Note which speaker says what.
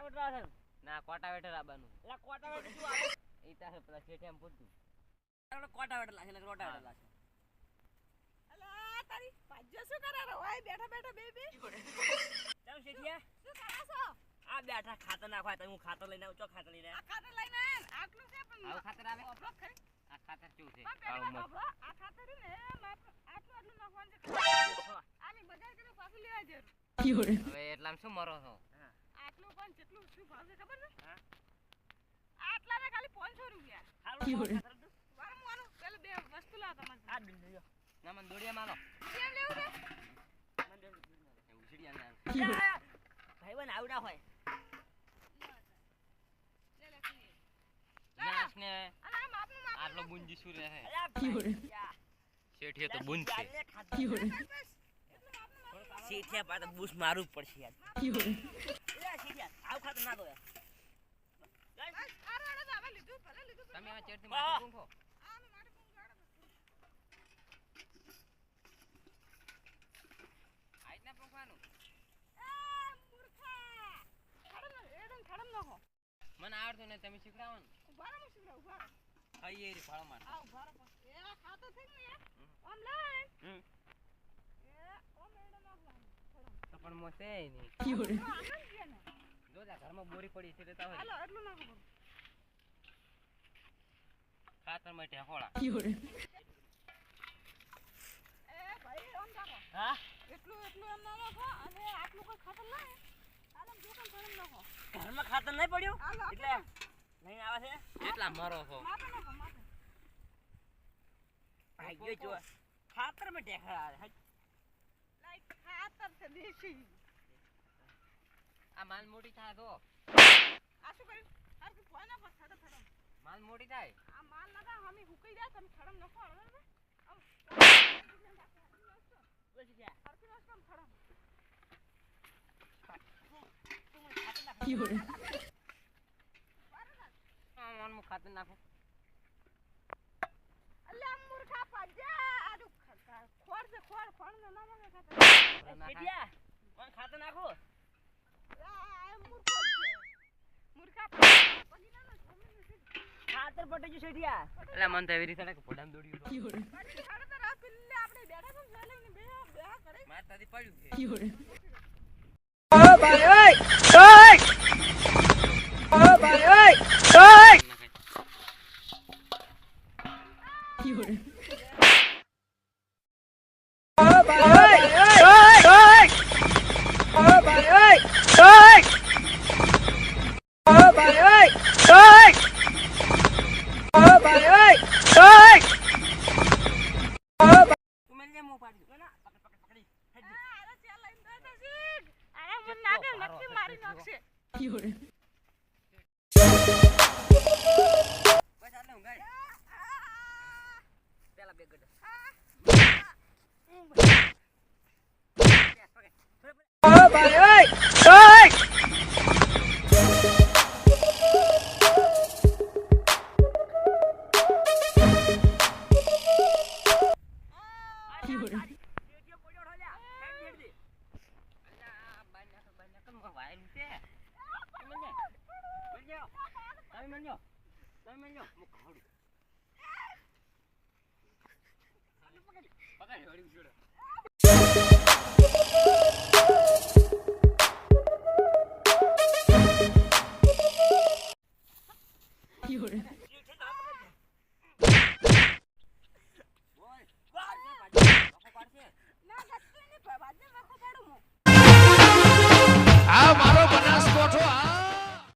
Speaker 1: કોટાવેટર આવે
Speaker 2: ના કોટાવેટર આબાનું
Speaker 1: એટલે કોટાવેટર શું આવે
Speaker 2: ઈ તારે પેલા શેઠિયામ પૂછતું
Speaker 1: આપણે કોટાવેટર લાગે ને કોટાવેટર લાગે
Speaker 3: અલા તારી પાજો શું કરે રે ઓય બેઠા બેઠા બે
Speaker 1: ચાલ શેઠિયા
Speaker 3: શું કરો છો
Speaker 1: આ બેઠા ખાતર નાખવા તો હું ખાતર લઈને આવું ચો ખાતર લઈને
Speaker 3: આ ખાતર લઈને આટલું છે પણ
Speaker 2: આવું ખાતર આવે
Speaker 3: ઓપરો ખરી
Speaker 2: આ ખાતર શું છે
Speaker 3: પણ
Speaker 2: કાળું
Speaker 3: પેલા
Speaker 2: મર
Speaker 3: ઓપરો આ ખાતર ને આટલું નાખવાનું છે આની બજાર કરીને પાછું લેવા જરૂર
Speaker 2: હવે એટલામાં શું મરો છો
Speaker 3: આટલું પણ કેટલું શું ભાવ છે ખબર છે
Speaker 1: હા
Speaker 3: આટલા ને ખાલી 500 રૂપિયા
Speaker 1: હાલો
Speaker 3: વારમ આનું પેલે બે વસ્તુ લાવ તમારે
Speaker 1: આ દુન લ્યો
Speaker 2: ના મને દોડિયા માલો
Speaker 3: કેમ લેવું છે
Speaker 1: મને
Speaker 2: ઉછળિયા ના
Speaker 1: ભાઈ બન આવું ના હોય
Speaker 3: લે લે
Speaker 2: નાસ ને
Speaker 3: અલા માપનું માપ
Speaker 2: આટલો ગુંજી શું રહે
Speaker 1: અલા ભાઈ
Speaker 2: શેઠિયો તો ગુંજ છે
Speaker 1: શેઠિયા પાસે બૂસ મારવું જ પડશે યાર શેઠિયા આવું ખાતર ના દો યાર
Speaker 3: બસ આરો તો હવે લીધું ભલે લીધું
Speaker 2: તમે આ ચેડથી માટી પૂંખો
Speaker 3: આ મે મારે કોણ ગાડો
Speaker 2: આજ ના પૂંખવાનું
Speaker 3: એ મૂર્ખા ખડમ નાખો
Speaker 2: મને આવડતું ને તમે શીખડાવો ને
Speaker 3: ઉભા રહો શિવરા ઉભા રહો
Speaker 2: ખાઈએ રે ફાળો માર
Speaker 3: આ ઉભા રહો એ ખાતો છે ને ઓમ લાઈ
Speaker 1: હમ
Speaker 3: એ ઓમ એડો નાખ
Speaker 2: તો પણ મોસે નહીં
Speaker 3: આનંદ છે ને
Speaker 2: જોજા ઘરમાં બોરી પડી છે લેતા હોય
Speaker 3: હાલો એટલું નાખો
Speaker 2: ખાતર માં ઢેકોળા
Speaker 3: એ ભાઈ ઓમ નાખો
Speaker 1: હા
Speaker 3: એટલું એમ ના નાખો અને આટલું કોઈ ખાતર લાય આલમ જો પણ ખડમ નાખો
Speaker 1: ઘરમાં ખાતર નહીં પડ્યું
Speaker 3: હાલો
Speaker 1: એટલે લઈને આવે છે
Speaker 2: કેટલા મરો છો
Speaker 3: માપે નાખો માપે
Speaker 1: ભાઈ ગયો જો ખાતર માં ટેકરા આવે
Speaker 3: લાઈક ખાતર છે દેશી
Speaker 2: આ માલ મોટી થાય તો
Speaker 3: આ શું કર્યું આ કે પોના પર છડો છડો
Speaker 2: માલ મોટી થાય
Speaker 3: આ માલ નતા હમી હુકાઈ જાય તમે છડમ નાખો બરાબર
Speaker 1: બસ ગયા
Speaker 3: હરકી નાખો છડમ
Speaker 2: મન મુ ખાતર નાખો
Speaker 3: અલ્લા મૂર્ખા પાજા આડુ ખોર છે ખોર ને ના માંગે ખાતર
Speaker 1: શેઠિયા કોણ ખાતર નાખો
Speaker 3: આ મૂર્ખો છે મૂર્ખા પડી ના
Speaker 1: ખાતર પટી ગયું શેઠિયા
Speaker 2: એટલે મન તો એવી રીતે કે પોડામ દોડ્યું તો
Speaker 3: પડી છાડો તો રાત પેલે આપણે બેઠા તો લઈને બે કરે
Speaker 2: માર તાથી પડ્યું છે
Speaker 1: ઓ ભાઈ ઓય ઓ ભાઈ ઓય
Speaker 3: અરે ચાલ લઈને દે તો સીધ અરે મને નાગે નક્કી મારી નાખશે
Speaker 1: બસ આટલે ઊંઘાડ પેલા બે ગડ ઓ ભાઈ ઓય
Speaker 3: ના ગસ્તી ને ભાજે નાખો પાડું હું
Speaker 4: આ